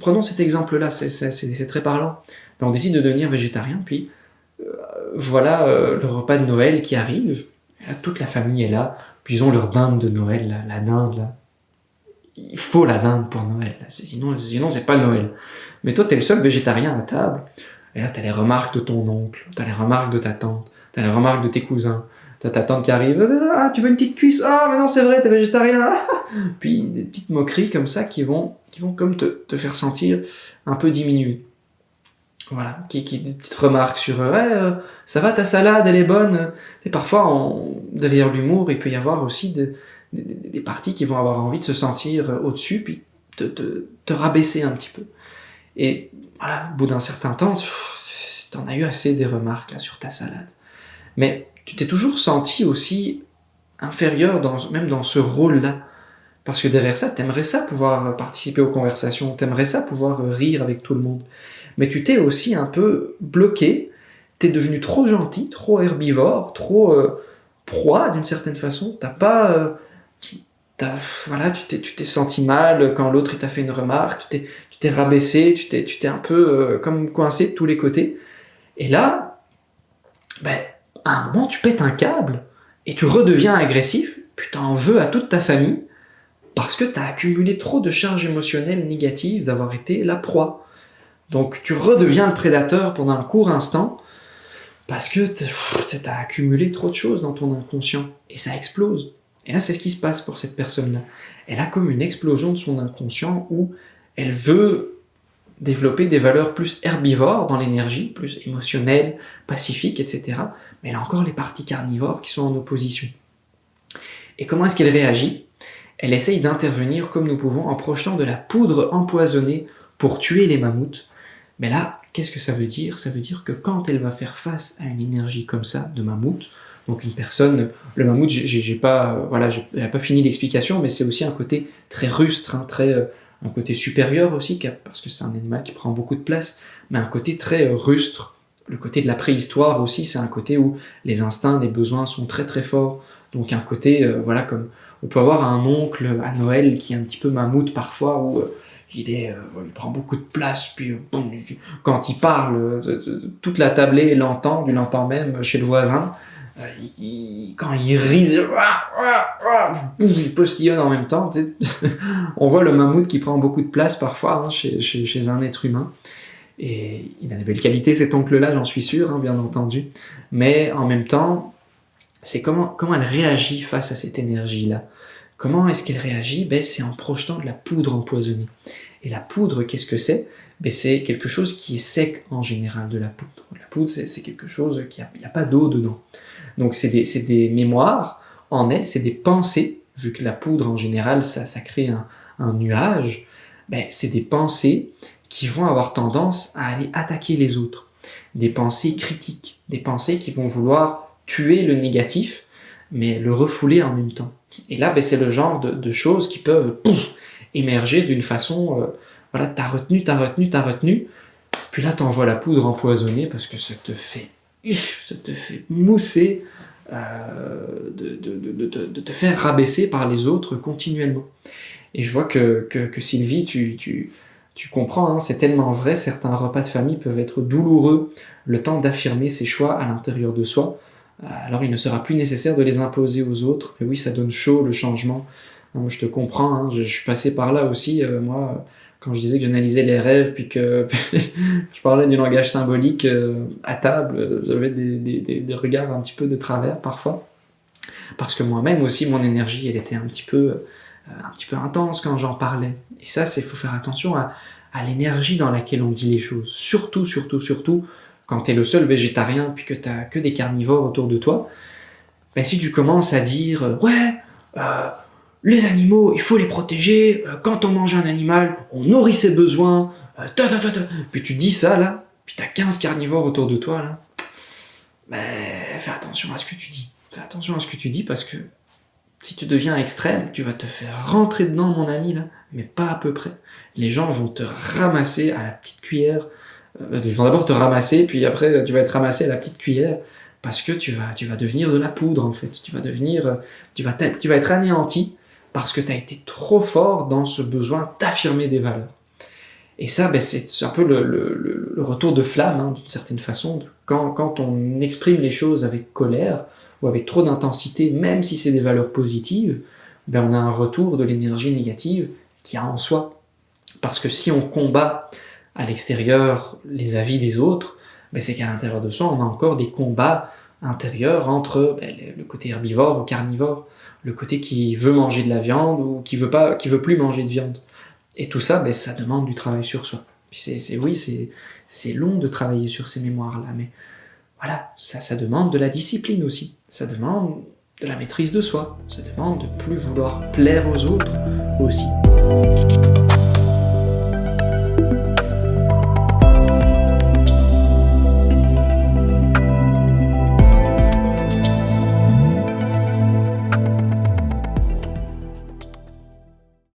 prenons cet exemple-là, c'est très parlant. Ben, on décide de devenir végétarien, puis voilà le repas de Noël qui arrive, là, toute la famille est là, puis ils ont leur dinde de Noël, là, la dinde, là. Il faut la dinde pour Noël, là. Sinon c'est pas Noël. Mais toi, t'es le seul végétarien à la table, et là, t'as les remarques de ton oncle, t'as les remarques de ta tante, t'as les remarques de tes cousins, t'as ta tante qui arrive, ah, tu veux une petite cuisse? Ah, mais non, c'est vrai, t'es végétarien. Puis des petites moqueries comme ça qui vont comme te faire sentir un peu diminué. Voilà, des petites remarques sur ouais, ça va ta salade, elle est bonne. Et parfois, derrière l'humour, il peut y avoir aussi des parties qui vont avoir envie de se sentir au-dessus, puis te rabaisser un petit peu. Et voilà, au bout d'un certain temps, t'en as eu assez des remarques là, sur ta salade. Mais tu t'es toujours senti aussi inférieur, même dans ce rôle-là. Parce que derrière ça, t'aimerais ça pouvoir participer aux conversations, t'aimerais ça pouvoir rire avec tout le monde. Mais tu t'es aussi un peu bloqué, t'es devenu trop gentil, trop herbivore, trop proie d'une certaine façon. Voilà, tu t'es senti mal quand l'autre il t'a fait une remarque, tu t'es rabaissé, tu t'es un peu comme coincé de tous les côtés. Et là, ben, à un moment, tu pètes un câble et tu redeviens agressif, puis t'en veux à toute ta famille parce que t'as accumulé trop de charges émotionnelles négatives d'avoir été la proie. Donc tu redeviens le prédateur pendant un court instant parce que t'as accumulé trop de choses dans ton inconscient et ça explose. Et là, c'est ce qui se passe pour cette personne-là. Elle a comme une explosion de son inconscient où elle veut développer des valeurs plus herbivores dans l'énergie, plus émotionnelles, pacifiques, etc. Mais elle a encore les parties carnivores qui sont en opposition. Et comment est-ce qu'elle réagit ? Elle essaye d'intervenir comme nous pouvons en projetant de la poudre empoisonnée pour tuer les mammouths. Mais là, qu'est-ce que ça veut dire ? Ça veut dire que quand elle va faire face à une énergie comme ça, de mammouth, donc une personne, le mammouth, j'ai pas fini l'explication, mais c'est aussi un côté très rustre, hein, un côté supérieur aussi, parce que c'est un animal qui prend beaucoup de place, mais un côté très rustre. Le côté de la préhistoire aussi, c'est un côté où les instincts, les besoins sont très très forts. Donc un côté, comme on peut avoir un oncle à Noël qui est un petit peu mammouth parfois, où il prend beaucoup de place, puis quand il parle, toute la tablée l'entend, tu l'entends même chez le voisin. Quand il rit, il postillonne en même temps. On voit le mammouth qui prend beaucoup de place parfois, hein, chez un être humain. Et il a des belles qualités, cet oncle-là, j'en suis sûr, hein, bien entendu. Mais en même temps, c'est comment elle réagit face à cette énergie-là. Comment est-ce qu'elle réagit ? C'est en projetant de la poudre empoisonnée. Et la poudre, qu'est-ce que c'est ? C'est quelque chose qui est sec en général, de la poudre. La poudre, c'est quelque chose qui n'y a pas d'eau dedans. Donc c'est des mémoires en elle, c'est des pensées, vu que la poudre en général, ça crée un nuage, c'est des pensées qui vont avoir tendance à aller attaquer les autres. Des pensées critiques, des pensées qui vont vouloir tuer le négatif, mais le refouler en même temps. Et là, c'est le genre de choses qui peuvent émerger d'une façon, t'as retenu, puis là t'envoies la poudre empoisonnée parce que ça te fait mousser, de te faire rabaisser par les autres continuellement. Et je vois que Sylvie, tu comprends, hein, c'est tellement vrai, certains repas de famille peuvent être douloureux, le temps d'affirmer ses choix à l'intérieur de soi. Alors il ne sera plus nécessaire de les imposer aux autres. Mais oui, ça donne chaud le changement. Moi, je te comprends, hein, je suis passé par là aussi, moi, quand je disais que j'analysais les rêves, puis que je parlais du langage symbolique à table, j'avais des regards un petit peu de travers parfois. Parce que moi-même aussi, mon énergie, elle était un petit peu intense quand j'en parlais. Et ça, il faut faire attention à l'énergie dans laquelle on dit les choses. Surtout, quand t'es le seul végétarien, puis que t'as que des carnivores autour de toi, si tu commences à dire les animaux, il faut les protéger, quand on mange un animal, on nourrit ses besoins, puis tu dis ça là, puis t'as 15 carnivores autour de toi là, fais attention à ce que tu dis. Fais attention à ce que tu dis parce que si tu deviens extrême, tu vas te faire rentrer dedans, mon ami, là, mais pas à peu près. Les gens vont te ramasser à la petite cuillère. Ils vont d'abord te ramasser, puis après, tu vas être ramassé à la petite cuillère, parce que tu vas devenir de la poudre, en fait. Tu vas être anéanti, parce que tu as été trop fort dans ce besoin d'affirmer des valeurs. Et ça, ben, c'est un peu le retour de flamme, hein, d'une certaine façon. Quand on exprime les choses avec colère ou avec trop d'intensité, même si c'est des valeurs positives, ben, on a un retour de l'énergie négative qu'il y a en soi. Parce que si on combat à l'extérieur les avis des autres, ben, c'est qu'à l'intérieur de soi, on a encore des combats intérieurs entre ben, le côté herbivore ou carnivore, le côté qui veut manger de la viande ou qui veut plus manger de viande. Et tout ça, ben, ça demande du travail sur soi. Puis c'est long de travailler sur ces mémoires-là, mais voilà, ça demande de la discipline aussi. Ça demande de la maîtrise de soi. Ça demande de plus vouloir plaire aux autres aussi.